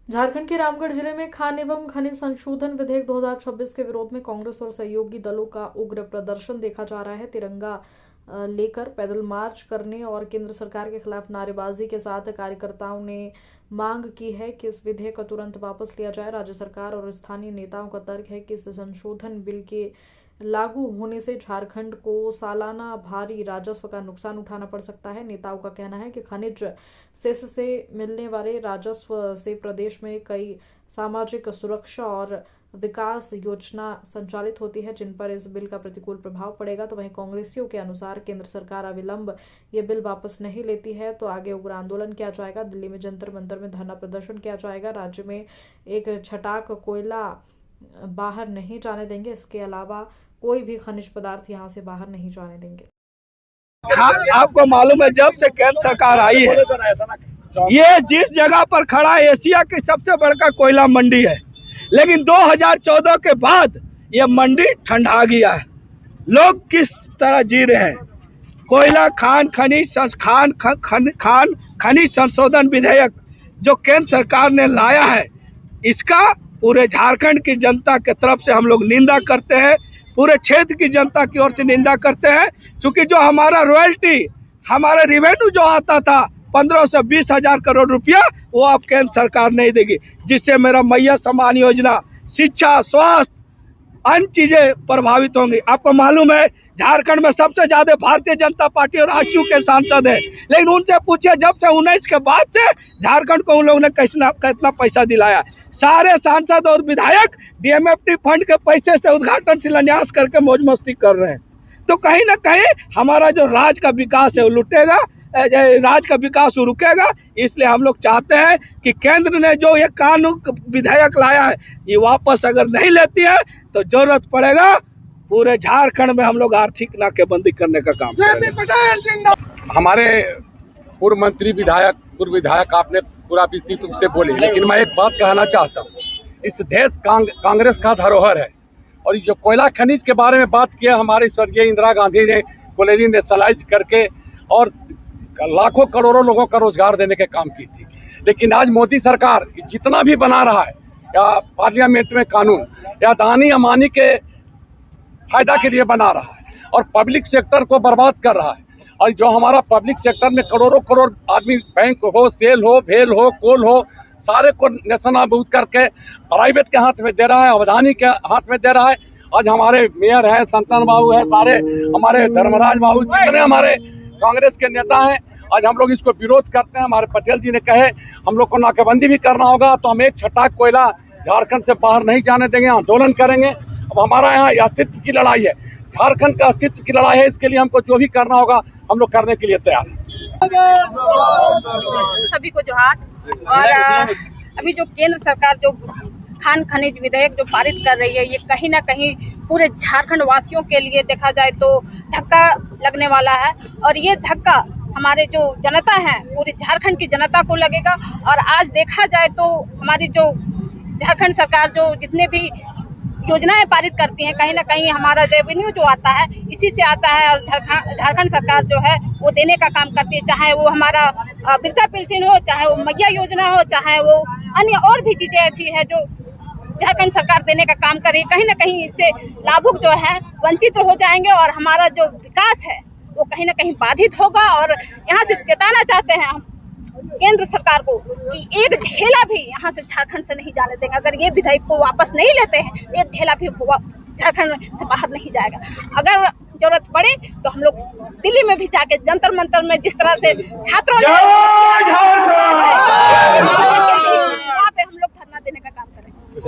झारखंड के रामगढ़ जिले में खान एवं खनिज संशोधन विधेयक 2026 के विरोध में कांग्रेस और सहयोगी दलों का उग्र प्रदर्शन देखा जा रहा है। तिरंगा लेकर पैदल मार्च करने और केंद्र सरकार के खिलाफ नारेबाजी के साथ कार्यकर्ताओं ने मांग की है कि इस विधेयक को तुरंत वापस लिया जाए। राज्य सरकार और स्थानीय नेताओं का तर्क है कि इस संशोधन बिल के लागू होने से झारखंड को सालाना भारी राजस्व का नुकसान उठाना पड़ सकता है। नेताओं का कहना है कि खनिज सेस से मिलने वाले राजस्व से प्रदेश में कई सामाजिक सुरक्षा और विकास योजना संचालित होती है, जिन पर इस बिल का प्रतिकूल प्रभाव पड़ेगा। तो वहीं कांग्रेसियों के अनुसार केंद्र सरकार अविलंब ये बिल वापस नहीं लेती है तो आगे उग्र आंदोलन किया जाएगा। दिल्ली में जंतर मंतर में धरना प्रदर्शन किया जाएगा। राज्य में एक छटाक कोयला बाहर नहीं जाने देंगे। इसके अलावा कोई भी खनिज पदार्थ यहाँ से बाहर नहीं जाने देंगे। हाँ, आपको मालूम है जब से केंद्र सरकार आई है, ये जिस जगह पर खड़ा है एशिया की सबसे बड़का कोयला मंडी है, लेकिन 2014 के बाद ये मंडी ठंडा गया है। लोग किस तरह जी रहे हैं? कोयला खनिज संशोधन विधेयक जो केंद्र सरकार ने लाया है, इसका पूरे झारखंड की जनता के तरफ से हम लोग निंदा करते हैं, पूरे क्षेत्र की जनता की ओर से निंदा करते हैं। क्योंकि जो हमारा रॉयल्टी, हमारा रेवेन्यू जो आता था 15 से 20 हजार करोड़ रुपया, वो अब केंद्र सरकार नहीं देगी, जिससे मेरा मैया सम्मान योजना, शिक्षा, स्वास्थ्य, अन्य चीजें प्रभावित होंगी। आपको मालूम है झारखंड में सबसे ज्यादा भारतीय जनता पार्टी और आजसू के सांसद है, लेकिन उनसे पूछिए जब से 19 के बाद से झारखंड को उन लोगों ने कितना पैसा दिलाया। सारे सांसद और विधायक डीएमएफटी फंड के पैसे से उद्घाटन शिलान्यास करके मौज मस्ती कर रहे हैं। तो कहीं ना कहीं हमारा जो राज्य का विकास है वो लुटेगा, राज्य का विकास वो रुकेगा। इसलिए हम लोग चाहते हैं कि केंद्र ने जो ये कानून विधेयक लाया है, ये वापस अगर नहीं लेती है तो जरूरत पड़ेगा पूरे झारखंड में हम लोग आर्थिक नाकेबंदी करने का काम करेंगे। हमारे पूर्व मंत्री पूर्व विधायक आपने पूरा विस्तृत रूप से बोले, लेकिन मैं एक बात कहना चाहता हूँ, इस देश कांग्रेस का धरोहर है। और जो कोयला खनिज के बारे में बात किया, हमारे स्वर्गीय इंदिरा गांधी ने कोयले नेशनलाइज करके और लाखों करोड़ों लोगों का रोजगार देने के काम की थी। लेकिन आज मोदी सरकार जितना भी बना रहा है, या पार्लियामेंट में कानून या अदानी अंबानी के फायदा के लिए बना रहा है और पब्लिक सेक्टर को बर्बाद कर रहा है। और जो हमारा पब्लिक सेक्टर में करोड़ों करोड़ आदमी, बैंक हो, सेल हो, भेल हो, कोल हो, सारे को नेशनलाइज करके प्राइवेट के हाथ में दे रहा है, अदानी के हाथ में दे रहा है। आज हमारे मेयर है, संतन बाबू है, सारे हमारे धर्मराज बाबू, जितने हमारे कांग्रेस के नेता हैं, आज हम लोग इसको विरोध करते हैं। हमारे पटेल जी ने कहे हम लोग को नाकेबंदी भी करना होगा, तो हम एक छटाक कोयला झारखंड से बाहर नहीं जाने देंगे, आंदोलन करेंगे। अब हमारा यहाँ अस्तित्व की लड़ाई है, झारखंड का अस्तित्व की लड़ाई है। इसके लिए हमको जो भी करना होगा हम लोग करने के लिए तैयार हैं। सभी को जोहार। और अभी जो केंद्र सरकार जो खान खनिज विधेयक जो पारित कर रही है, ये कहीं ना कहीं पूरे झारखंड वासियों के लिए देखा जाए तो धक्का लगने वाला है। और ये धक्का हमारे जो जनता है, पूरी झारखंड की जनता को लगेगा। और आज देखा जाए तो हमारी जो झारखंड सरकार जो जितने भी योजनाएं पारित करती हैं, कहीं ना कहीं हमारा रेवेन्यू जो आता है इसी से आता है। और झारखंड सरकार जो है वो देने का काम करती है, चाहे वो हमारा वृद्धा पेंशन हो, चाहे वो मैया योजना हो, चाहे वो अन्य और भी चीजें ऐसी है जो झारखंड सरकार देने का काम कर रही है। कहीं ना कहीं इससे लाभुक जो है वंचित हो जाएंगे और हमारा जो विकास है वो कहीं ना कहीं बाधित होगा। और यहाँ से चेताना चाहते हैं हम केंद्र सरकार को कि एक ढेला भी यहाँ से झारखंड से नहीं जाने देंगे। अगर ये विधेयक को वापस नहीं लेते हैं, एक ढेला भी झारखंड से बाहर नहीं जाएगा। अगर जरूरत पड़े तो हम लोग दिल्ली में भी जाके जंतर मंतर में जिस तरह से छात्रों ने